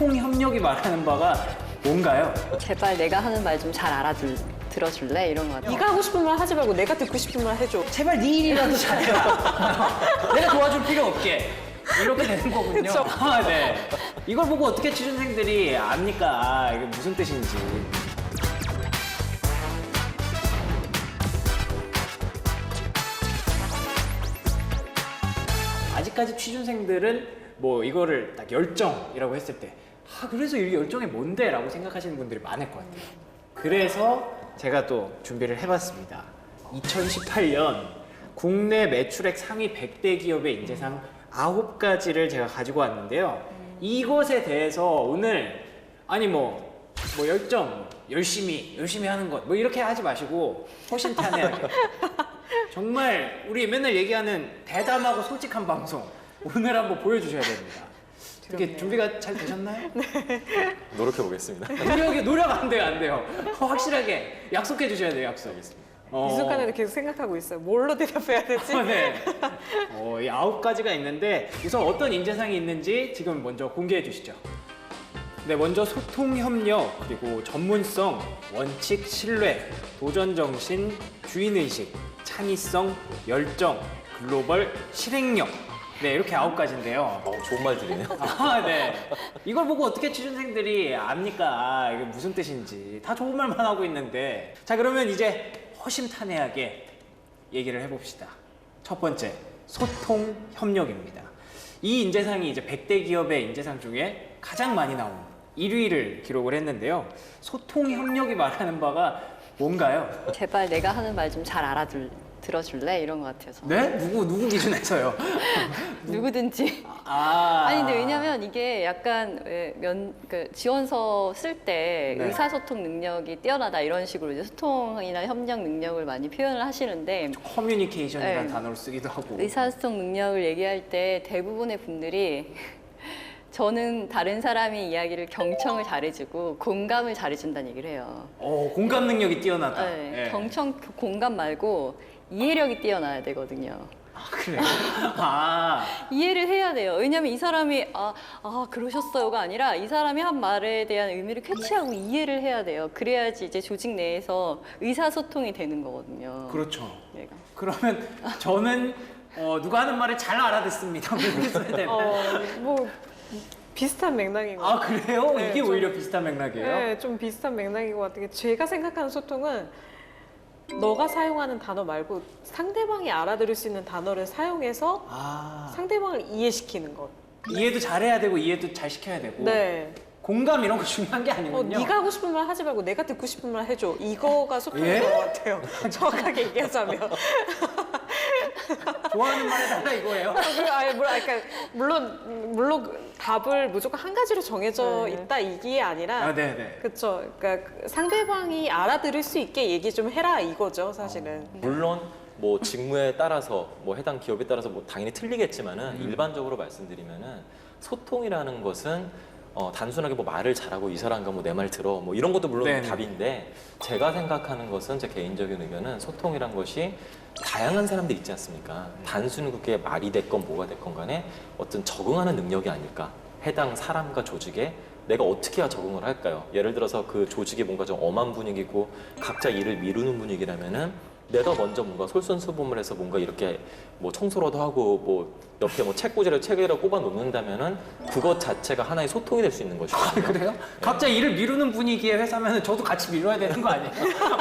소통 협력이 말하는 바가 뭔가요? 제발 내가 하는 말 좀 잘 들어줄래? 이런 거 같아요. 네가 하고 싶은 말 하지 말고 내가 듣고 싶은 말 해줘. 제발 네 일이라도 잘해라. 내가 도와줄 필요 없게. 이렇게 되는 거군요. 그쵸. 아, 네. 이걸 보고 어떻게 취준생들이 압니까? 이게 무슨 뜻인지. 아직까지 취준생들은 뭐 이거를 딱 열정이라고 했을 때 그래서 이 열정이 뭔데? 라고 생각하시는 분들이 많을 것 같아요. 그래서 제가 또 준비를 해봤습니다. 2018년 국내 매출액 상위 100대 기업의 인재상 9가지를 제가 가지고 왔는데요. 이것에 대해서 오늘 열정, 열심히 하는 것 뭐 이렇게 하지 마시고 허심탄회하게 정말 우리 맨날 얘기하는 대담하고 솔직한 방송 오늘 한번 보여주셔야 됩니다. 이렇게 준비가 잘 되셨나요? 노력해 보겠습니다. 노력 안 돼요. 확실하게 약속해 주셔야 돼요. 약속. 이 순간에도 계속 생각하고 있어요. 뭘로 대답해야 되지? 네. 이 9가지가 있는데 우선 어떤 인재상이 있는지 지금 먼저 공개해 주시죠. 네, 먼저 소통 협력, 그리고 전문성, 원칙 신뢰, 도전 정신, 주인 의식, 창의성, 열정, 글로벌 실행력. 네, 이렇게 9가지인데요. 좋은 말들이네요. 네. 이걸 보고 어떻게 취준생들이 압니까? 이게 무슨 뜻인지. 다 좋은 말만 하고 있는데. 자, 그러면 이제 허심탄회하게 얘기를 해봅시다. 첫 번째, 소통 협력입니다. 이 인재상이 이제 100대 기업의 인재상 중에 가장 많이 나온 1위를 기록을 했는데요. 소통 협력이 말하는 바가 뭔가요? 제발 내가 하는 말 좀 잘 들어줄래? 이런 거 같아요. 네? 누구 기준에서요? 누구든지. 아. 아니 근데 왜냐면 이게 약간 지원서 쓸 때 네. 의사소통 능력이 뛰어나다 이런 식으로 이제 소통이나 협력 능력을 많이 표현을 하시는데 커뮤니케이션이라는 네. 단어를 쓰기도 하고. 의사소통 능력을 얘기할 때 대부분의 분들이 저는 다른 사람의 이야기를 경청을 잘해주고 공감을 잘해준다는 얘기를 해요. 공감 능력이 뛰어나다. 네, 네. 공감 말고 이해력이 뛰어나야 되거든요. 그래요? 아. 이해를 해야 돼요. 왜냐면 이 사람이 그러셨어요가 아니라 이 사람이 한 말에 대한 의미를 캐치하고 이해를 해야 돼요. 그래야지 이제 조직 내에서 의사소통이 되는 거거든요. 그렇죠. 얘가. 그러면 저는 누가 하는 말을 잘 알아듣습니다. 이렇게 써야 되나요? 뭐 비슷한 맥락인 것 같아요. 그래요? 네, 이게 좀- 오히려 비슷한 맥락이에요? 네, 좀 비슷한 맥락인 것 같은 게 제가 생각하는 소통은 너가 사용하는 단어 말고 상대방이 알아들을 수 있는 단어를 사용해서 상대방을 이해시키는 것. 이해도 잘해야 되고 이해도 잘 시켜야 되고 네. 공감 이런 거 중요한 게 아니군요. 네가 하고 싶은 말 하지 말고 내가 듣고 싶은 말 해줘. 이거가 소통인 예? 것 같아요. 정확하게 얘기하자면. 좋아하는 말을 달라 이거예요? 물론 답을 무조건 한 가지로 정해져 있다 이게 아니라 네네. 그쵸. 그러니까 상대방이 알아들을 수 있게 얘기 좀 해라 이거죠, 사실은. 물론 뭐 직무에 따라서 뭐 해당 기업에 따라서 뭐 당연히 틀리겠지만은 일반적으로 말씀드리면은 소통이라는 것은 단순하게 뭐 말을 잘하고 이 사람과 뭐 내 말 들어 뭐 이런 것도 물론 네네. 답인데 제가 생각하는 것은 제 개인적인 의견은 소통이란 것이 다양한 사람들이 있지 않습니까? 단순히 그게 말이 됐건 뭐가 됐건 간에 어떤 적응하는 능력이 아닐까? 해당 사람과 조직에 내가 어떻게 해야 적응을 할까요? 예를 들어서 그 조직이 뭔가 좀 엄한 분위기고 각자 일을 미루는 분위기라면은 내가 먼저 뭔가 솔선수범을 해서 뭔가 이렇게 뭐 청소라도 하고 뭐 옆에 뭐 책꽂이를 꼽아 놓는다면은 그것 자체가 하나의 소통이 될 수 있는 것이거든요. 그래요? 각자 일을 미루는 분위기의 회사면 저도 같이 미뤄야 되는 거 아니에요?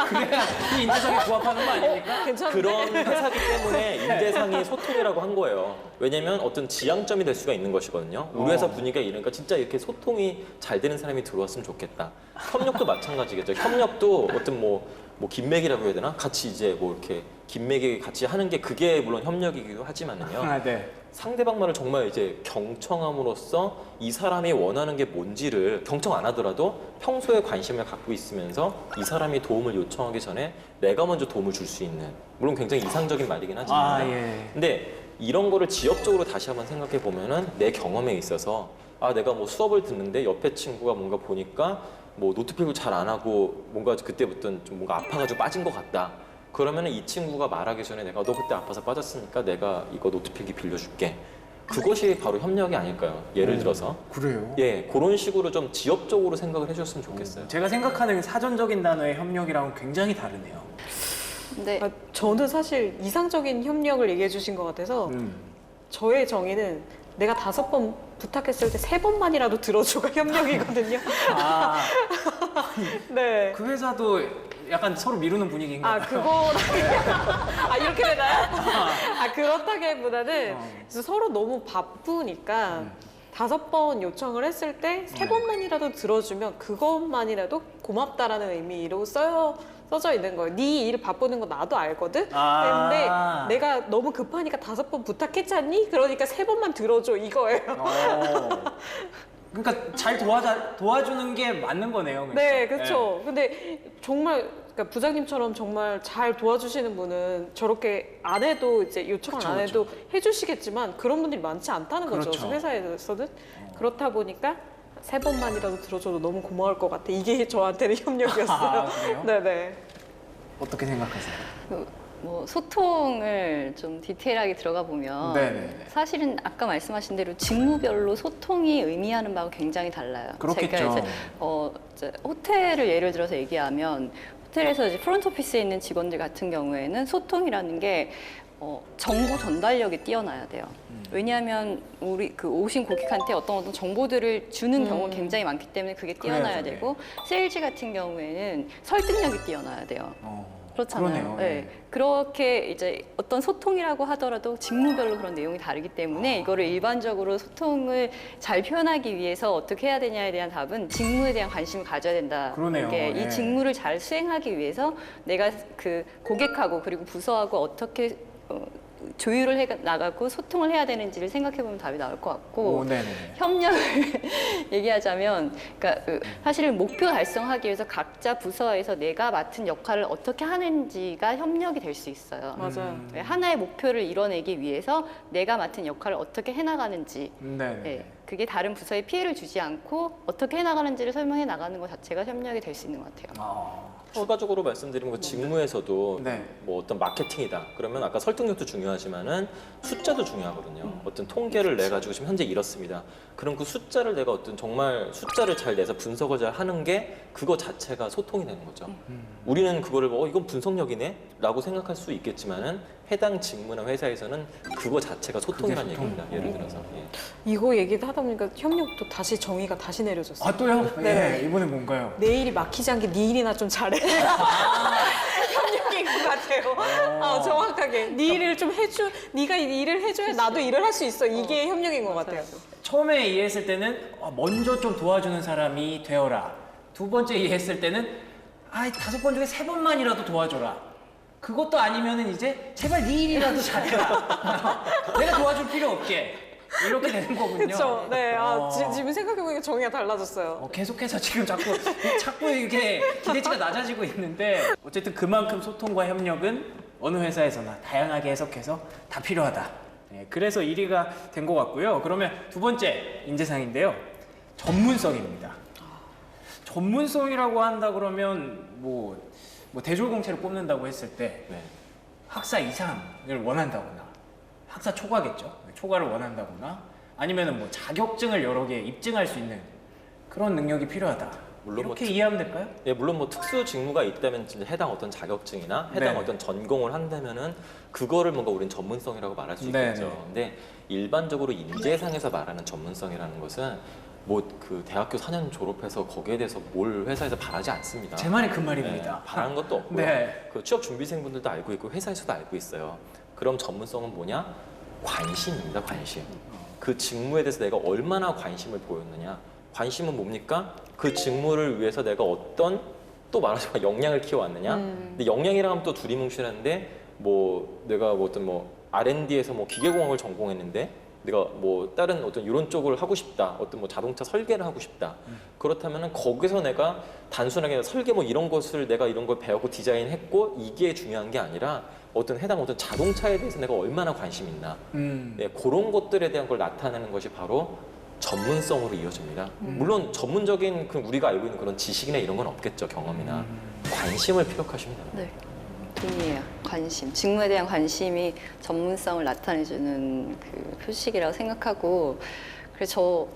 그래야 이 인재상에 부합하는 거 아닙니까? 괜찮은데? 그런 회사기 때문에 인재상이 소통이라고 한 거예요. 왜냐면 어떤 지향점이 될 수가 있는 것이거든요. 우리 회사 분위기가 이러니까 진짜 이렇게 소통이 잘 되는 사람이 들어왔으면 좋겠다. 협력도 마찬가지겠죠. 협력도 어떤 뭐 긴맥이라고 해야 되나? 같이 이제 뭐 이렇게 긴맥이 같이 하는 게 그게 물론 협력이기도 하지만은요. 네. 상대방 말을 정말 이제 경청함으로써 이 사람이 원하는 게 뭔지를 경청 안 하더라도 평소에 관심을 갖고 있으면서 이 사람이 도움을 요청하기 전에 내가 먼저 도움을 줄 수 있는 물론 굉장히 이상적인 말이긴 하지만 예. 근데 이런 거를 지역적으로 다시 한번 생각해 보면은 내 경험에 있어서 내가 뭐 수업을 듣는데 옆에 친구가 뭔가 보니까 뭐 노트 필기 잘 안 하고 뭔가 그때부터 좀 뭔가 아파가지고 빠진 것 같다. 그러면은 이 친구가 말하기 전에 내가 너 그때 아파서 빠졌으니까 내가 이거 노트 필기 빌려줄게. 그것이 바로 협력이 아닐까요? 예를 들어서 그래요? 예 그런 식으로 좀 지역적으로 생각을 해줬으면 좋겠어요. 제가 생각하는 사전적인 단어의 협력이랑은 굉장히 다르네요. 근데 아, 저는 사실 이상적인 협력을 얘기해 주신 것 같아서 저의 정의는 내가 5번 부탁했을 때 3번만이라도 들어줘가 협력이거든요. 아, 네. 그 회사도 약간 서로 미루는 분위기인가 아, 봐요. 그거. 아, 이렇게 되나요? 아, 그렇다기보다는 그래서 서로 너무 바쁘니까 5번 요청을 했을 때 3번만이라도 들어주면 그것만이라도 고맙다라는 의미로 써져 있는 거예요. 네 일 바쁘는 거 나도 알거든? 아. 근데 내가 너무 급하니까 5번 부탁했지 않니? 그러니까 3번만 들어줘 이거예요. 그러니까 잘 도와주는 게 맞는 거네요. 그러니까. 네, 그렇죠. 근데 정말 그러니까 부장님처럼 정말 잘 도와주시는 분은 저렇게 안 해도 이제 요청을 그쵸, 안 해도 해주시겠지만 그런 분들이 많지 않다는 거죠. 그렇죠. 회사에서는. 그렇다 보니까 3번만이라도 들어줘도 너무 고마울 것 같아. 이게 저한테는 협력이었어요. 아, 그래요? 네네. 어떻게 생각하세요? 뭐 소통을 좀 디테일하게 들어가 보면 네네네. 사실은 아까 말씀하신 대로 직무별로 소통이 의미하는 바가 굉장히 달라요. 그렇겠죠. 제가 이제 호텔을 예를 들어서 얘기하면 호텔에서 이제 프론트 오피스에 있는 직원들 같은 경우에는 소통이라는 게 정보 전달력이 뛰어나야 돼요. 왜냐하면 우리 그 오신 고객한테 어떤 정보들을 주는 경우가 굉장히 많기 때문에 그게 뛰어나야 그래야죠, 네. 되고 세일즈 같은 경우에는 설득력이 뛰어나야 돼요. 그렇잖아요. 그러네요. 네. 네. 그렇게 이제 어떤 소통이라고 하더라도 직무별로 그런 내용이 다르기 때문에 이거를 일반적으로 소통을 잘 표현하기 위해서 어떻게 해야 되냐에 대한 답은 직무에 대한 관심을 가져야 된다. 그러네요. 이게 네. 이 직무를 잘 수행하기 위해서 내가 그 고객하고 그리고 부서하고 어떻게 조율을 해 나가고 소통을 해야 되는지를 생각해 보면 답이 나올 것 같고. 오, 네네네. 협력을 얘기하자면, 그러니까 사실은 목표 달성하기 위해서 각자 부서에서 내가 맡은 역할을 어떻게 하는지가 협력이 될 수 있어요. 맞아요. 하나의 목표를 이뤄내기 위해서 내가 맡은 역할을 어떻게 해나가는지, 네네. 네, 그게 다른 부서에 피해를 주지 않고 어떻게 해나가는지를 설명해 나가는 것 자체가 협력이 될 수 있는 것 같아요. 추가적으로 말씀드리면 그 직무에서도 네. 뭐 어떤 마케팅이다 그러면 아까 설득력도 중요하지만은 숫자도 중요하거든요. 어떤 통계를 내 가지고 지금 현재 이렇습니다. 그럼 그 숫자를 내가 어떤 정말 숫자를 잘 내서 분석을 잘 하는 게 그거 자체가 소통이 되는 거죠. 우리는 그거를 이건 분석력이네라고 생각할 수 있겠지만은 해당 직무나 회사에서는 그거 자체가 소통이라는 그게 소통. 얘기입니다. 예를 들어서. 예. 이거 얘기를 하다 보니까 협력도 다시 정의가 다시 내려졌어요. 아, 또요? 네. 네. 이번엔 뭔가요? 내 일이 막히지 않게 네 일이나 좀 잘해. 협력인 것 같아요. 정확하게. 네 일을 좀 네가 이 일을 해줘야 나도 일을 할 수 있어. 이게 협력인 것 같아요. 처음에 이해했을 때는 먼저 좀 도와주는 사람이 되어라. 두 번째 이해했을 때는 5번 중에 3번만이라도 도와줘라. 그것도 아니면은 이제 제발 네 일이라도 잘해라. 내가 도와줄 필요 없게. 이렇게 되는 거군요. 그렇죠. 네. 지금 생각해보니까 정의가 달라졌어요. 계속해서 지금 자꾸 이게 기대치가 낮아지고 있는데 어쨌든 그만큼 소통과 협력은 어느 회사에서나 다양하게 해석해서 다 필요하다. 네, 그래서 1위가 된 것 같고요. 그러면 두 번째 인재상인데요. 전문성입니다. 전문성이라고 한다 그러면 뭐 대졸공채를 뽑는다고 했을 때 네. 학사 이상을 원한다거나 학사 초과겠죠. 초과를 원한다거나 아니면은 뭐 자격증을 여러 개 입증할 수 있는 그런 능력이 필요하다. 물론 이렇게 이해하면 될까요? 예, 물론 뭐 특수 직무가 있다면 진짜 해당 어떤 자격증이나 해당 네네. 어떤 전공을 한다면은 그거를 뭔가 우리는 전문성이라고 말할 수 네네. 있겠죠. 근데 일반적으로 인재상에서 말하는 전문성이라는 것은 뭐 그 대학교 4년 졸업해서 거기에 대해서 뭘 회사에서 바라지 않습니다. 제 말이 그 말입니다. 네, 바라는 것도 없고요. 네. 그 취업 준비생분들도 알고 있고 회사에서도 알고 있어요. 그럼 전문성은 뭐냐? 관심입니다. 관심. 그 직무에 대해서 내가 얼마나 관심을 보였느냐. 관심은 뭡니까? 그 직무를 위해서 내가 어떤 또 말하자면 역량을 키워왔느냐. 근데 역량이랑 하면 또 두리뭉실한데 뭐 내가 뭐 어떤 뭐 R&D에서 뭐 기계공학을 전공했는데 내가 뭐 다른 어떤 이런 쪽을 하고 싶다. 어떤 뭐 자동차 설계를 하고 싶다. 그렇다면은 거기서 내가 단순하게 설계 뭐 이런 것을 내가 이런 걸 배우고 디자인했고 이게 중요한 게 아니라 어떤 해당 어떤 자동차에 대해서 내가 얼마나 관심 있나. 네, 그런 것들에 대한 걸 나타내는 것이 바로 전문성으로 이어집니다. 물론 전문적인 그 우리가 알고 있는 그런 지식이나 이런 건 없겠죠. 경험이나 관심을 피력하시면 됩니다. 네. 본인의 관심, 직무에 대한 관심이 전문성을 나타내주는 그 표식이라고 생각하고, 그래서 저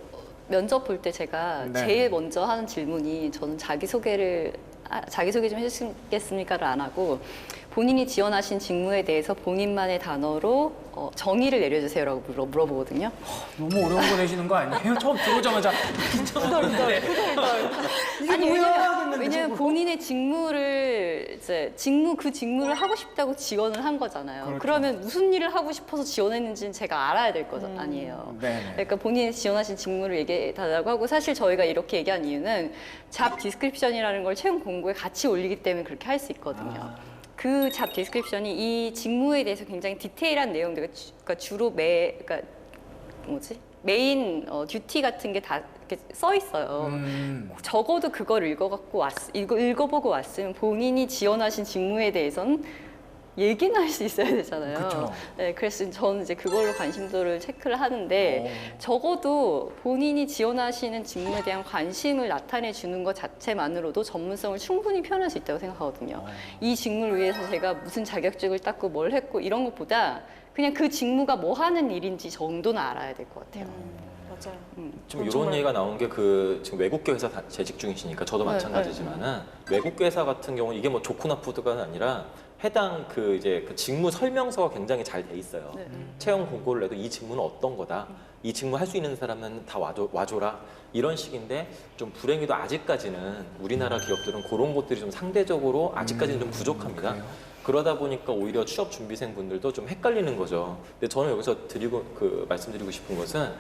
면접 볼 때 제가 네. 제일 먼저 하는 질문이 저는 자기소개 좀 해주시겠습니까를 안 하고 본인이 지원하신 직무에 대해서 본인만의 단어로 정의를 내려주세요라고 물어보거든요. 너무 어려운 거 내시는 거 아니에요? 처음 들어오자마자 긴장하는데 이게 뭐야 했는데 왜냐면 본인의 직무를 이제 그 직무를 하고 싶다고 지원을 한 거잖아요. 그렇죠. 그러면 무슨 일을 하고 싶어서 지원했는지는 제가 알아야 될 거 아니에요. 네. 그러니까 본인이 지원하신 직무를 얘기해 달라고 하고, 사실 저희가 이렇게 얘기한 이유는 잡 디스크립션이라는 걸 채용 공고에 같이 올리기 때문에 그렇게 할 수 있거든요. 그 잡 디스크립션이 이 직무에 대해서 굉장히 디테일한 내용들, 그러니까 주로 그러니까 메인 듀티 같은 게 다 이렇게 써 있어요. 적어도 그걸 읽어보고 왔으면 본인이 지원하신 직무에 대해서는 얘기는 할 수 있어야 되잖아요. 그쵸. 네, 그래서 저는 이제 그걸로 관심도를 체크를 하는데, 적어도 본인이 지원하시는 직무에 대한 관심을 나타내 주는 것 자체만으로도 전문성을 충분히 표현할 수 있다고 생각하거든요. 이 직무를 위해서 제가 무슨 자격증을 땄고 뭘 했고 이런 것보다 그냥 그 직무가 뭐 하는 일인지 정도는 알아야 될 것 같아요. 맞아요. 좀 이런 정말. 얘기가 나온 게 지금 외국계 회사 재직 중이시니까 저도 네, 마찬가지지만은 외국계 회사 같은 경우 이게 뭐 좋고 나쁘다가 아니라 해당 그 직무 설명서가 굉장히 잘 돼 있어요. 네. 채용 공고를 내도 이 직무는 어떤 거다. 이 직무 할 수 있는 사람은 다 와줘라. 이런 식인데 좀 불행히도 아직까지는 우리나라 기업들은 그런 것들이 좀 상대적으로 아직까지는 좀 부족합니다. 그래요? 그러다 보니까 오히려 취업 준비생 분들도 좀 헷갈리는 거죠. 근데 저는 여기서 말씀드리고 싶은 것은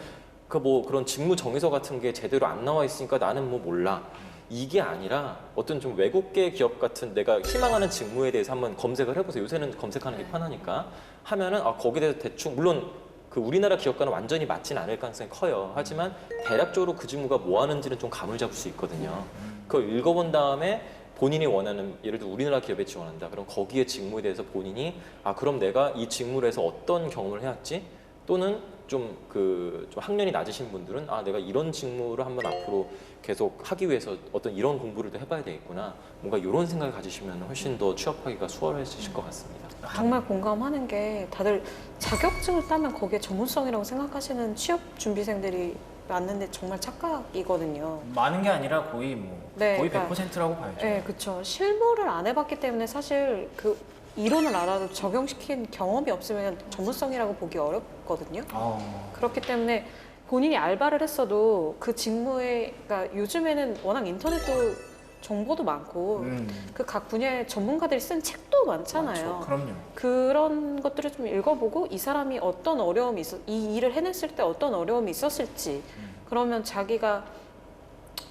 그런 직무 정의서 같은 게 제대로 안 나와 있으니까 나는 뭐 몰라. 이게 아니라 어떤 좀 외국계 기업 같은 내가 희망하는 직무에 대해서 한번 검색을 해보세요. 요새는 검색하는 게 편하니까 하면은 거기에 대해서 대충 물론 그 우리나라 기업과는 완전히 맞진 않을 가능성이 커요. 하지만 대략적으로 그 직무가 뭐 하는지는 좀 감을 잡을 수 있거든요. 그걸 읽어본 다음에 본인이 원하는, 예를 들어 우리나라 기업에 지원한다. 그럼 거기에 직무에 대해서 본인이 그럼 내가 이 직무를 해서 어떤 경험을 해왔지? 또는 좀 학년이 낮으신 분들은 내가 이런 직무를 한번 앞으로 계속 하기 위해서 어떤 이런 공부를 또 해봐야 되겠구나. 뭔가 이런 생각을 가지시면 훨씬 더 취업하기가 수월해지실 것 같습니다. 정말 공감하는 게, 다들 자격증을 따면 거기에 전문성이라고 생각하시는 취업 준비생들이 맞는데 정말 착각이거든요. 많은 게 아니라 거의 네, 거의 그러니까 100%라고 봐야죠. 네, 그렇죠. 실무를 안 해봤기 때문에 사실 그 이론을 알아도 적용시킨 경험이 없으면 전문성이라고 보기 어렵거든요. 그렇기 때문에 본인이 알바를 했어도 그 직무에, 그러니까 요즘에는 워낙 인터넷도 정보도 많고 그 각 분야의 전문가들이 쓴 책도 많잖아요. 맞죠. 그럼요. 그런 것들을 좀 읽어보고 이 사람이 어떤 어려움이 이 일을 해냈을 때 어떤 어려움이 있었을지, 그러면 자기가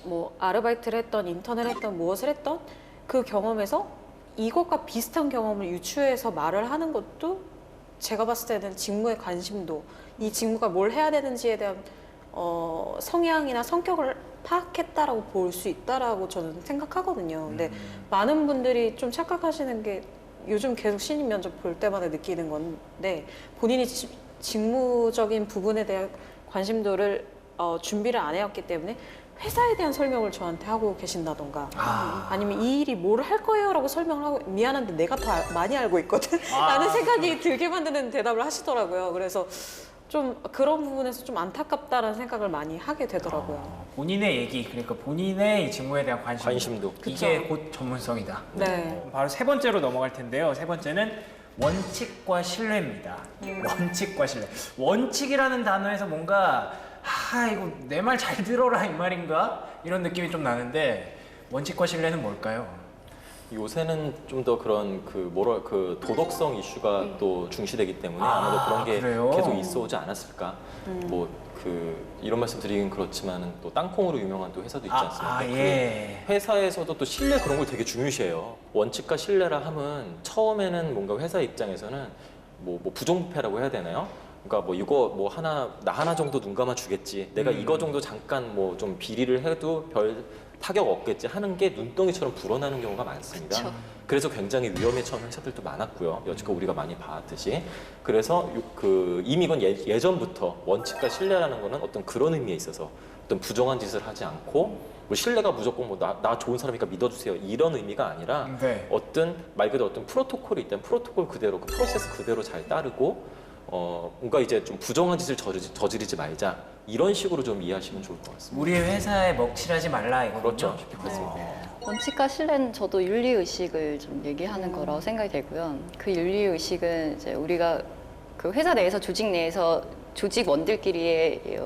뭐 아르바이트를 했던, 인턴을 했던, 무엇을 했던 그 경험에서 이것과 비슷한 경험을 유추해서 말을 하는 것도 제가 봤을 때는 직무의 관심도, 이 직무가 뭘 해야 되는지에 대한 성향이나 성격을 파악했다라고 볼 수 있다라고 저는 생각하거든요. 근데 많은 분들이 좀 착각하시는 게, 요즘 계속 신입 면접 볼 때마다 느끼는 건데, 본인이 직무적인 부분에 대한 관심도를 준비를 안 해왔기 때문에 회사에 대한 설명을 저한테 하고 계신다던가, 아니면 이 일이 뭘 할 거예요 라고 설명을 하고, 미안한데 내가 더 많이 알고 있거든 라는 생각이 들게 만드는 대답을 하시더라고요. 그래서 좀 그런 부분에서 좀 안타깝다라는 생각을 많이 하게 되더라고요. 본인의 얘기, 그러니까 본인의 이 직무에 대한 관심도. 이게 그쵸. 곧 전문성이다. 네. 바로 세 번째로 넘어갈 텐데요. 세 번째는 원칙과 신뢰입니다. 원칙과 신뢰. 원칙이라는 단어에서 뭔가 이거 내 말 잘 들어라 이 말인가? 이런 느낌이 좀 나는데, 원칙과 신뢰는 뭘까요? 요새는 좀 더 그런 도덕성 이슈가 또 중시되기 때문에 아마도 그런 게 그래요? 계속 있어 오지 않았을까. 이런 말씀 드리긴 그렇지만은 또 땅콩으로 유명한 또 회사도 있지 않습니까? 예. 그 회사에서도 또 신뢰 그런 걸 되게 중요시해요. 원칙과 신뢰라 함은 처음에는 뭔가 회사 입장에서는 뭐 부정부패라고 해야 되나요? 그러니까 뭐 이거 나 하나 정도 눈 감아 주겠지. 내가 이거 정도 잠깐 뭐 좀 비리를 해도 별 타격 얻겠지 하는 게 눈덩이처럼 불어나는 경우가 많습니다. 그쵸. 그래서 굉장히 위험에 처한 회사들도 많았고요. 여지껏 우리가 많이 봐왔듯이. 그래서 이미 이건 예전부터 원칙과 신뢰라는 거는 어떤 그런 의미에 있어서 어떤 부정한 짓을 하지 않고 뭐 신뢰가 무조건 뭐 나 좋은 사람이니까 믿어주세요 이런 의미가 아니라 네. 어떤 말 그대로 어떤 프로토콜이 있다면 프로토콜 그대로 그 프로세스 그대로 잘 따르고 뭔가 이제 좀 부정한 짓을 저지르지 말자 이런 식으로 좀 이해하시면 좋을 것 같습니다. 우리 회사에 먹칠하지 말라 이거군요. 그렇죠. 쉽게 말씀드리면. 원칙과 신뢰는 저도 윤리의식을 좀 얘기하는 거라고 생각이 되고요. 그 윤리의식은 이제 우리가 그 회사 내에서 조직 내에서 조직원들끼리의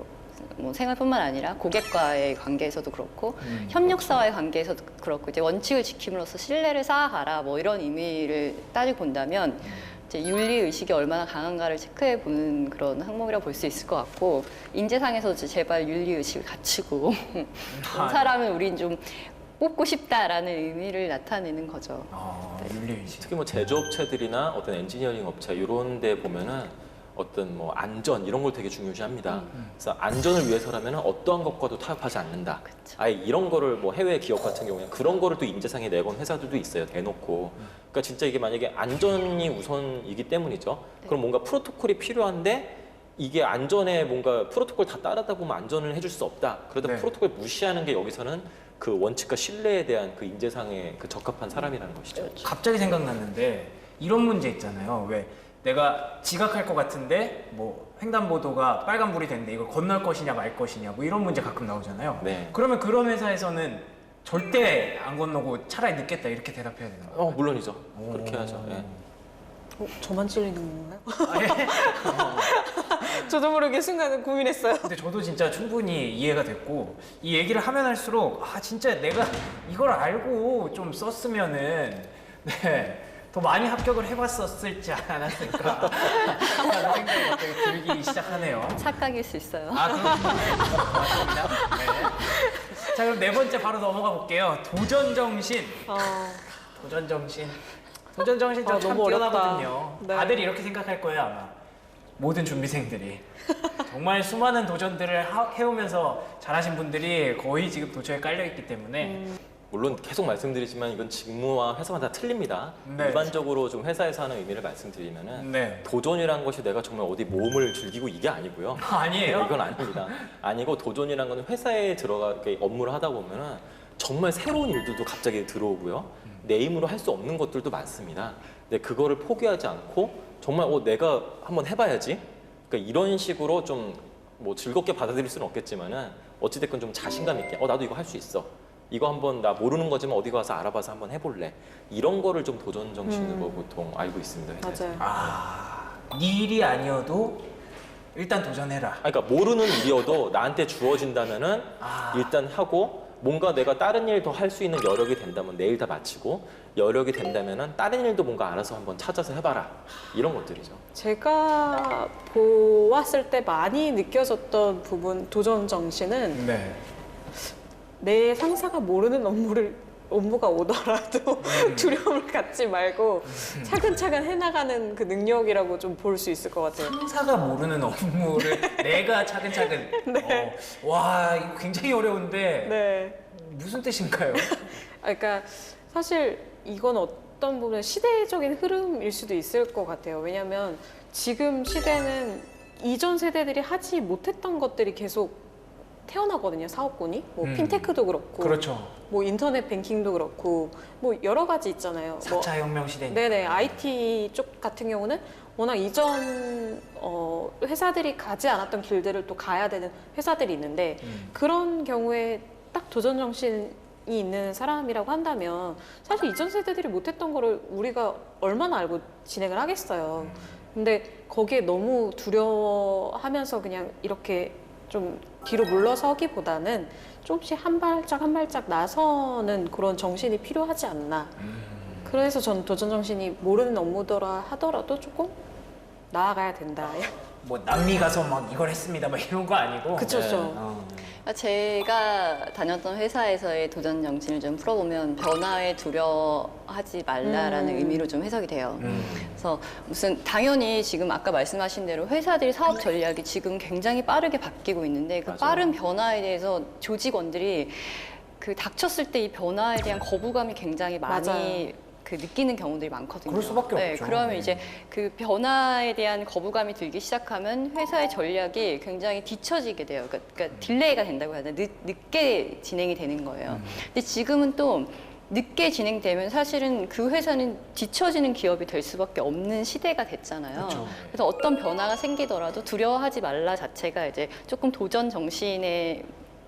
뭐 생활뿐만 아니라 고객과의 관계에서도 그렇고 협력사와의 관계에서도 그렇고 이제 원칙을 지킴으로써 신뢰를 쌓아가라 뭐 이런 의미를 따지고 본다면 이제 윤리의식이 얼마나 강한가를 체크해 보는 그런 항목이라고 볼 수 있을 것 같고 인재상에서 이제 제발 윤리의식을 갖추고 이 사람은 우린 좀 뽑고 싶다라는 의미를 나타내는 거죠. 윤리의식. 특히 뭐 제조업체들이나 어떤 엔지니어링 업체 이런 데 보면은 어떤 뭐 안전 이런 걸 되게 중요시합니다. 그래서 안전을 위해서라면 어떠한 것과도 타협하지 않는다. 그쵸. 아예 이런 거를 뭐 해외 기업 같은 경우에 그런 거를 또 인재상에 내건 회사들도 있어요. 대놓고. 그러니까 진짜 이게 만약에 안전이 우선이기 때문이죠. 그럼 뭔가 프로토콜이 필요한데 이게 안전에 뭔가 프로토콜 다 따르다 보면 안전을 해줄 수 없다. 그러다 네. 프로토콜 무시하는 게 여기서는 그 원칙과 신뢰에 대한 그 인재상의 그 적합한 사람이라는 것이죠. 갑자기 생각났는데 이런 문제 있잖아요. 왜 내가 지각할 것 같은데 뭐 횡단보도가 빨간불이 됐는데 이걸 건널 것이냐 말 것이냐 뭐 이런 문제 가끔 나오잖아요. 네. 그러면 그런 회사에서는 절대 안 건너고 차라리 늦겠다 이렇게 대답해야 되나요? 물론이죠. 그렇게 하죠. 예. 저만 찔리는 건가요? 아, 예. 저도 모르게 순간 고민했어요. 근데 저도 진짜 충분히 이해가 됐고 이 얘기를 하면 할수록 진짜 내가 이걸 알고 좀 썼으면은 더 많이 합격을 해봤었을지 않았을까 라는 생각이 갑자기 들기 시작하네요. 착각일 수 있어요. 그렇군요. 맞습니다. 네. 자 그럼 네 번째 바로 넘어가 볼게요. 도전 정신. 도전 정신. 도전 정신 참 너무 어렵다. 뛰어나거든요. 네. 다들 이렇게 생각할 거예요 아마. 모든 준비생들이 정말 수많은 도전들을 해오면서 잘하신 분들이 거의 지금 도처에 깔려 있기 때문에 물론 계속 말씀드리지만 이건 직무와 회사마다 틀립니다. 네. 일반적으로 좀 회사에서 하는 의미를 말씀드리면은 네. 도전이란 것이 내가 정말 어디 모험을 즐기고 이게 아니고요. 아니에요? 이건 아닙니다. 아니고 도전이란 거는 회사에 들어가 이렇게 업무를 하다 보면은 정말 새로운 일들도 갑자기 들어오고요. 내 힘으로 할 수 없는 것들도 많습니다. 근데 그거를 포기하지 않고 정말 내가 한번 해봐야지. 그러니까 이런 식으로 좀 뭐 즐겁게 받아들일 수는 없겠지만은 어찌됐건 좀 자신감 있게 나도 이거 할 수 있어. 이거 한번 나 모르는 거지만 어디 가서 알아봐서 한번 해볼래. 이런 거를 좀 도전 정신으로 보통 알고 있습니다. 회사에서. 맞아요. 네 일이 아니어도 일단 도전해라. 그러니까 모르는 일이어도 나한테 주어진다면은 일단 하고 뭔가 내가 다른 일 더 할 수 있는 여력이 된다면 내일 다 마치고 여력이 된다면은 다른 일도 뭔가 알아서 한번 찾아서 해봐라. 이런 것들이죠. 제가 보았을 때 많이 느껴졌던 부분, 도전 정신은 네. 내 상사가 모르는 업무가 오더라도 두려움을 갖지 말고 차근차근 해나가는 그 능력이라고 좀 볼 수 있을 것 같아요. 상사가 모르는 업무를 내가 차근차근. 네. 와 이거 굉장히 어려운데 네. 무슨 뜻인가요? 그러니까 사실 이건 어떤 부분 시대적인 흐름일 수도 있을 것 같아요. 왜냐하면 지금 시대는 이전 세대들이 하지 못했던 것들이 계속 태어나거든요. 사업군이 뭐 핀테크도 그렇고, 그렇죠. 뭐 인터넷 뱅킹도 그렇고, 뭐 여러 가지 있잖아요. 4차 혁명 시대니까. 네네, IT 쪽 같은 경우는 워낙 이전 회사들이 가지 않았던 길들을 또 가야 되는 회사들이 있는데 그런 경우에 딱 도전 정신이 있는 사람이라고 한다면 사실 이전 세대들이 못했던 거를 우리가 얼마나 알고 진행을 하겠어요. 근데 거기에 너무 두려워하면서 그냥 이렇게 좀 뒤로 물러서기보다는 조금씩 한 발짝 한 발짝 나서는 그런 정신이 필요하지 않나. 그래서 전 도전 정신이 모르는 업무더라 하더라도 조금 나아가야 된다. 뭐 남미 가서 막 이걸 했습니다 막 이런 거 아니고. 그쵸, 그쵸. 그러니까 제가 다녔던 회사에서의 도전 정신을 좀 풀어보면 변화에 두려워하지 말라라는 의미로 좀 해석이 돼요. 그래서 무슨 당연히 지금 아까 말씀하신 대로 회사들이 사업 전략이 지금 굉장히 빠르게 바뀌고 있는데 그 맞아요. 빠른 변화에 대해서 조직원들이 그 닥쳤을 때 이 변화에 대한 거부감이 굉장히 많이 맞아요. 그 느끼는 경우들이 많거든요. 그럴 수밖에 네, 없죠. 그러면 이제 그 변화에 대한 거부감이 들기 시작하면 회사의 전략이 굉장히 뒤처지게 돼요. 그러니까 딜레이가 된다고 해야 되나? 늦게 진행이 되는 거예요. 근데 지금은 또 늦게 진행되면 사실은 그 회사는 뒤처지는 기업이 될 수밖에 없는 시대가 됐잖아요. 그렇죠. 그래서 어떤 변화가 생기더라도 두려워하지 말라 자체가 이제 조금 도전 정신에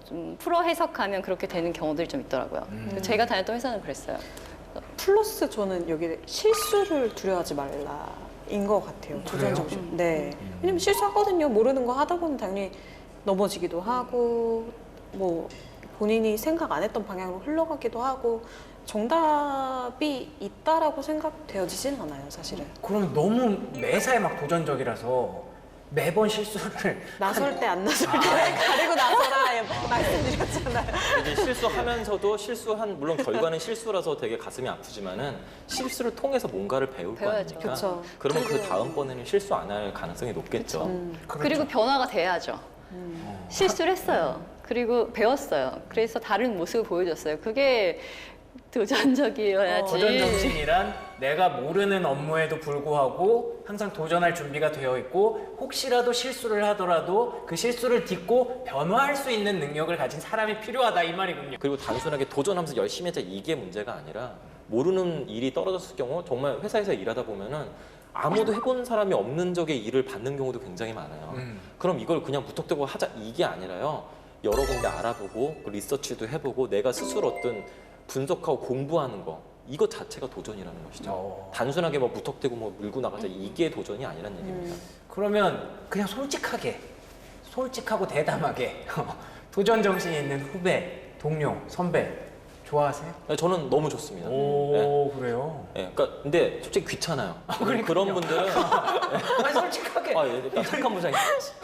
좀 풀어 해석하면 그렇게 되는 경우들이 좀 있더라고요. 제가 다녔던 회사는 그랬어요. 플러스 저는 여기 실수를 두려워하지 말라인 것 같아요. 도전 정신. 네. 왜냐면 실수하거든요. 모르는 거 하다 보면 당연히 넘어지기도 하고 뭐 본인이 생각 안 했던 방향으로 흘러가기도 하고 정답이 있다라고 생각되어지진 않아요, 사실은. 그럼 너무 매사에 막 도전적이라서 매번 실수를 나설 때 안 나설 때 가리고 나서라 말씀드렸잖아요. 이제 실수하면서도 물론 결과는 실수라서 되게 가슴이 아프지만은 실수를 통해서 뭔가를 배울 거 배워야죠. 아닙니까? 그쵸. 그러면 그 다음번에는 실수 안 할 가능성이 높겠죠. 그리고 변화가 돼야죠. 실수를 했어요. 그리고 배웠어요. 그래서 다른 모습을 보여줬어요. 그게 도전적이어야지. 도전 정신이란 내가 모르는 업무에도 불구하고 항상 도전할 준비가 되어 있고 혹시라도 실수를 하더라도 그 실수를 딛고 변화할 수 있는 능력을 가진 사람이 필요하다 이 말이군요. 그리고 단순하게 도전하면서 열심히 하자 이게 문제가 아니라 모르는 일이 떨어졌을 경우 정말 회사에서 일하다 보면은 아무도 해본 사람이 없는 적의 일을 받는 경우도 굉장히 많아요. 그럼 이걸 그냥 무턱대고 하자 이게 아니라요. 여러 군데 알아보고 리서치도 해보고 내가 스스로 어떤 분석하고 공부하는 거 이것 자체가 도전이라는 것이죠. 단순하게 뭐 무턱대고 뭐 밀고 나가자 이게 도전이 아니란 얘기입니다. 그러면 그냥 솔직하고 대담하게 도전 정신이 있는 후배, 동료, 선배 좋아하세요? 저는 너무 좋습니다. 오 그래요? 네, 그러니까 근데 솔직히 귀찮아요. 그러니까요. 그런 분들은 아니 솔직하게 나 착한 부장이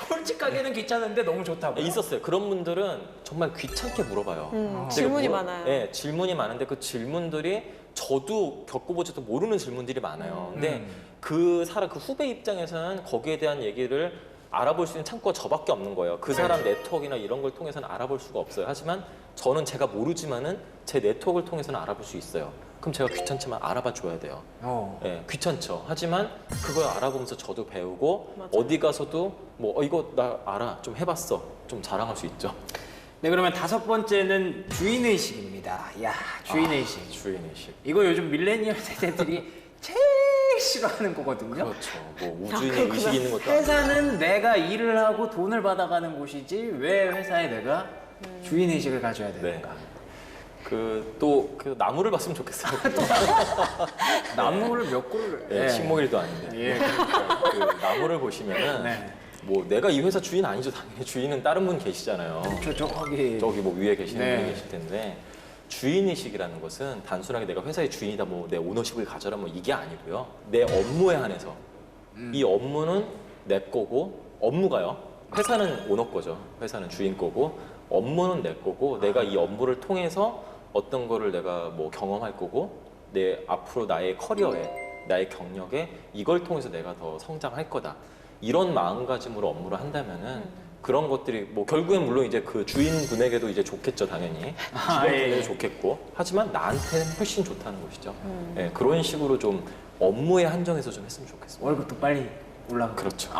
솔직하게는 귀찮은데 너무 좋다고. 있었어요. 그런 분들은 정말 귀찮게 물어봐요. 제가 질문이 많아요. 네, 질문이 많은데 그 질문들이 저도 겪어보지도 모르는 질문들이 많아요. 근데 그 후배 입장에서는 거기에 대한 얘기를 알아볼 수 있는 창구가 저밖에 없는 거예요. 그 사람 네트워크나 이런 걸 통해서는 알아볼 수가 없어요. 하지만 저는 제가 모르지만은 제 네트워크를 통해서는 알아볼 수 있어요. 그럼 제가 귀찮지만 알아봐 줘야 돼요. 예, 귀찮죠. 하지만 그걸 알아보면서 저도 배우고 맞아요. 어디 가서도 뭐 이거 나 알아. 좀 해봤어. 좀 자랑할 수 있죠. 네 그러면 5번째는 주인의식입니다. 야 주인의식. 주인의식. 이거 요즘 밀레니얼 세대들이 제일 싫어하는 거거든요. 그렇죠. 뭐 우주인의 의식이 있는 것도 아니고. 회사는 내가 일을 하고 돈을 받아가는 곳이지 왜 회사에 내가 주인의식을 가져야 되는가. 그 나무를 봤으면 좋겠어요. 나무를 몇 그루를 예, 식목일도 아닌데. 예. 그 나무를 보시면은 네. 뭐 내가 이 회사 주인 아니죠. 당연히 주인은 다른 분 계시잖아요. 저기 저기 뭐 위에 계시는 네. 분이 계실 텐데 주인의식이라는 것은 단순하게 내가 회사의 주인이다 뭐 내 오너십을 가져라 뭐 이게 아니고요. 내 업무에 한해서 이 업무는 내 거고 업무가요. 회사는 오너 거죠. 회사는 주인 거고 업무는 내 거고 내가 이 업무를 통해서 어떤 거를 내가 뭐 경험할 거고 내 앞으로 나의 커리어에 나의 경력에 이걸 통해서 내가 더 성장할 거다. 이런 마음가짐으로 업무를 한다면은 그런 것들이 뭐 결국엔 물론 이제 그 주인분에게도 이제 좋겠죠 당연히 직원분에게도 예. 좋겠고 하지만 나한테는 훨씬 좋다는 것이죠. 예, 그런 식으로 좀 업무에 한정해서 좀 했으면 좋겠습니다. 월급도 빨리 올라가. 그렇죠.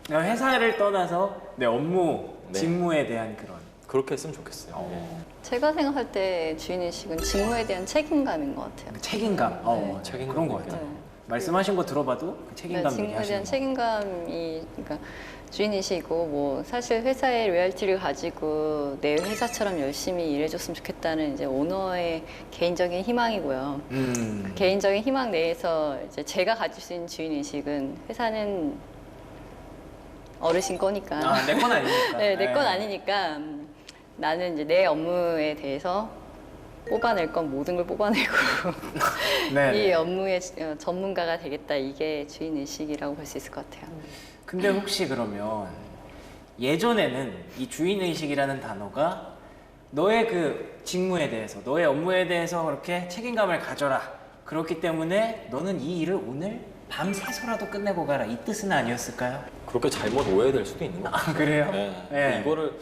그러니까 회사를 떠나서 내 업무, 네. 직무에 대한 그런. 그렇게 했으면 좋겠어요. 예. 제가 생각할 때 주인의식은 직무에 대한 책임감인 것 같아요. 그 책임감. 네. 책임감 그런 것 있겠네. 같아요. 네. 말씀하신 거 들어봐도 그 네, 책임감 직무에 얘기하시는 대한 거. 책임감이 그러니까 주인이시고 뭐 사실 회사의 로열티를 가지고 내 회사처럼 열심히 일해줬으면 좋겠다는 이제 오너의 개인적인 희망이고요. 그 개인적인 희망 내에서 이제 제가 가질 수 있는 주인의식은 회사는 어르신 거니까. 내 건 아니니까. 네, 내 건 아니니까 나는 이제 내 업무에 대해서 뽑아낼 건 모든 걸 뽑아내고 네. 이 업무의 전문가가 되겠다. 이게 주인의식이라고 볼 수 있을 것 같아요. 근데 혹시 그러면 예전에는 이 주인의식이라는 단어가 너의 그 직무에 대해서, 너의 업무에 대해서 그렇게 책임감을 가져라. 그렇기 때문에 너는 이 일을 오늘 밤새서라도 끝내고 가라. 이 뜻은 아니었을까요? 그렇게 잘못 오해될 수도 있는 거죠. 그래요? 예. 예. 이거를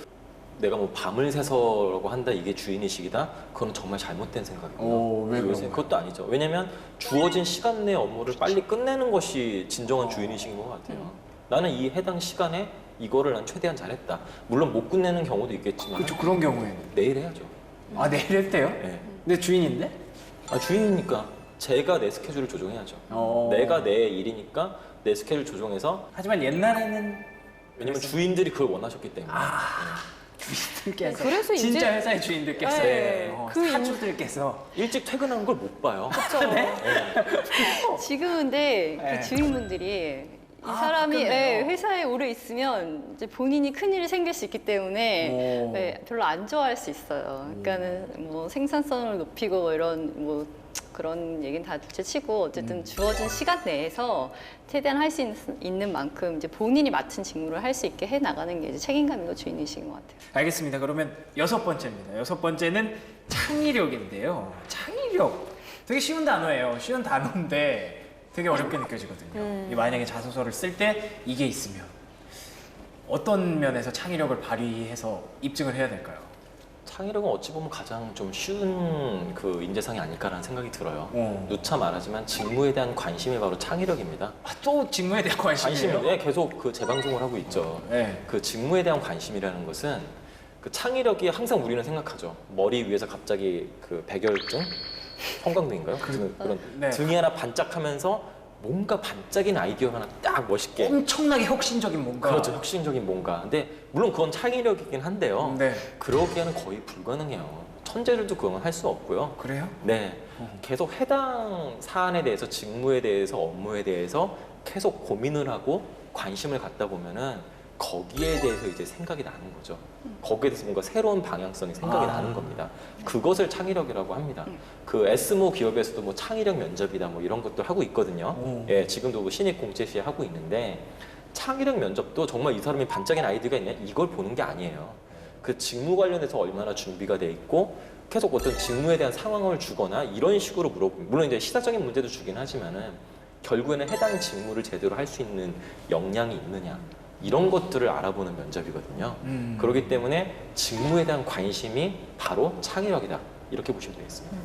내가 뭐 밤을 새서라고 한다 이게 주인의식이다 그건 정말 잘못된 생각이고요. 왜 그런 거예요? 그것도 아니죠. 왜냐면 주어진 시간 내 업무를 빨리 끝내는 것이 진정한 주인의식인 것 같아요. 나는 이 해당 시간에 이거를 난 최대한 잘했다. 물론 못 끝내는 경우도 있겠지만 그렇죠. 그런 경우에는 내일 해야죠. 내일 했대요? 네. 근데 주인인데? 주인이니까 제가 내 스케줄을 조정해야죠. 내가 내 일이니까 내 스케줄 조정해서 하지만 옛날에는 왜냐면 주인들이 그걸 원하셨기 때문에 주인들께서 그래서 이제- 진짜 회사의 주인들께서 네. 그 사주들께서 일찍 퇴근하는 걸 못 봐요. 지금 근데 네. 그 주인분들이 이 사람이 바뀌었네요. 회사에 오래 있으면 이제 본인이 큰일이 생길 수 있기 때문에 오. 별로 안 좋아할 수 있어요. 그러니까는 뭐 생산성을 높이고 뭐 이런 뭐 그런 얘기는 다 둘째치고 어쨌든 주어진 시간 내에서 최대한 할 수 있는 만큼 이제 본인이 맡은 직무를 할 수 있게 해 나가는 게 이제 책임감이고 주인의식인 것 같아요. 알겠습니다. 그러면 6번째입니다. 6번째는 창의력인데요. 창의력 되게 쉬운 단어예요. 쉬운 단어인데 되게 어렵게 느껴지거든요. 이 만약에 자소서를 쓸 때 이게 있으면 어떤 면에서 창의력을 발휘해서 입증을 해야 될까요? 창의력은 어찌 보면 가장 좀 쉬운 그 인재상이 아닐까라는 생각이 들어요. 누차 말하지만 직무에 대한 관심이 바로 창의력입니다. 또 직무에 대한 관심이에요? 관심에 계속 그 재방송을 하고 있죠. 네. 그 직무에 대한 관심이라는 것은 그 창의력이 항상 우리는 생각하죠. 머리 위에서 갑자기 그 백열등, 형광등인가요? 그런 네. 등이 하나 반짝하면서 뭔가 반짝인 아이디어 하나 딱 멋있게. 엄청나게 혁신적인 뭔가. 그렇죠. 혁신적인 뭔가. 근데 물론 그건 창의력이긴 한데요. 네. 그러기에는 거의 불가능해요. 천재들도 그건 할 수 없고요. 그래요? 네. 계속 해당 사안에 대해서, 직무에 대해서, 업무에 대해서 계속 고민을 하고 관심을 갖다 보면은 거기에 대해서 이제 생각이 나는 거죠. 거기에 대해서 뭔가 새로운 방향성이 생각이 나는 겁니다. 그것을 창의력이라고 합니다. 그 S모 기업에서도 뭐 창의력 면접이다 뭐 이런 것도 하고 있거든요. 예, 지금도 뭐 신입 공채 시에 하고 있는데 창의력 면접도 정말 이 사람이 반짝인 아이디어가 있냐 이걸 보는 게 아니에요. 그 직무 관련해서 얼마나 준비가 돼 있고 계속 어떤 직무에 대한 상황을 주거나 이런 식으로 물어보면 물론 이제 시사적인 문제도 주긴 하지만은 결국에는 해당 직무를 제대로 할 수 있는 역량이 있느냐 이런 것들을 알아보는 면접이거든요. 그렇기 때문에 직무에 대한 관심이 바로 창의력이다 이렇게 보시면 되겠습니다.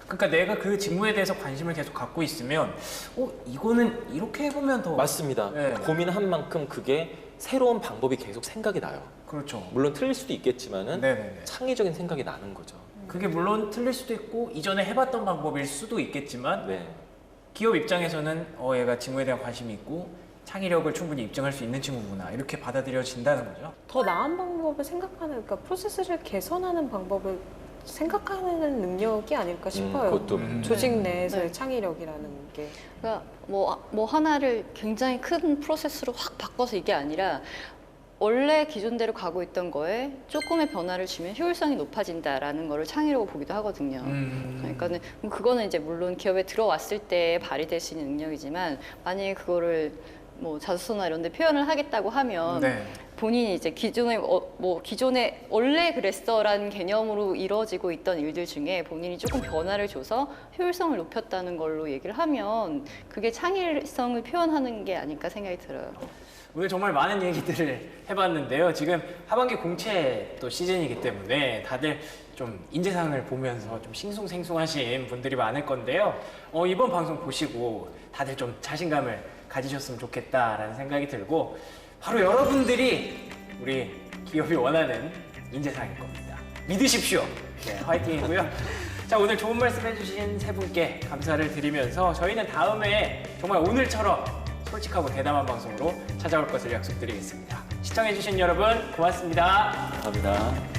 그러니까 내가 그 직무에 대해서 관심을 계속 갖고 있으면 이거는 이렇게 해보면 더 맞습니다. 네. 고민한 만큼 그게 새로운 방법이 계속 생각이 나요. 그렇죠. 물론 틀릴 수도 있겠지만은 네네네. 창의적인 생각이 나는 거죠. 그게 물론 틀릴 수도 있고 이전에 해봤던 방법일 수도 있겠지만 네. 기업 입장에서는 얘가 직무에 대한 관심이 있고 창의력을 충분히 입증할 수 있는 친구구나 이렇게 받아들여진다는 거죠. 더 나은 방법을 생각하는, 그러니까 프로세스를 개선하는 방법을 생각하는 능력이 아닐까 싶어요. 그것도 조직 내에서의 네. 창의력이라는 게. 그러니까 뭐 하나를 굉장히 큰 프로세스로 확 바꿔서 이게 아니라 원래 기존대로 가고 있던 거에 조금의 변화를 주면 효율성이 높아진다라는 거를 창의라고 보기도 하거든요. 그러니까는 그거는 이제 물론 기업에 들어왔을 때 발휘될 수 있는 능력이지만 만약에 그거를 뭐 자소서나 이런 데 표현을 하겠다고 하면 네. 본인이 이제 기존에 기존에 원래 그랬어라는 개념으로 이루어지고 있던 일들 중에 본인이 조금 변화를 줘서 효율성을 높였다는 걸로 얘기를 하면 그게 창의성을 표현하는 게 아닐까 생각이 들어요. 오늘 정말 많은 얘기들을 해봤는데요. 지금 하반기 공채 또 시즌이기 때문에 다들 좀 인재상을 보면서 좀 싱숭생숭하신 분들이 많을 건데요. 이번 방송 보시고 다들 좀 자신감을 가지셨으면 좋겠다라는 생각이 들고 바로 여러분들이 우리 기업이 원하는 인재상일 겁니다. 믿으십시오. 네, 화이팅이고요. 자, 오늘 좋은 말씀 해주신 세 분께 감사를 드리면서 저희는 다음에 정말 오늘처럼 솔직하고 대담한 방송으로 찾아올 것을 약속드리겠습니다. 시청해주신 여러분 고맙습니다. 감사합니다.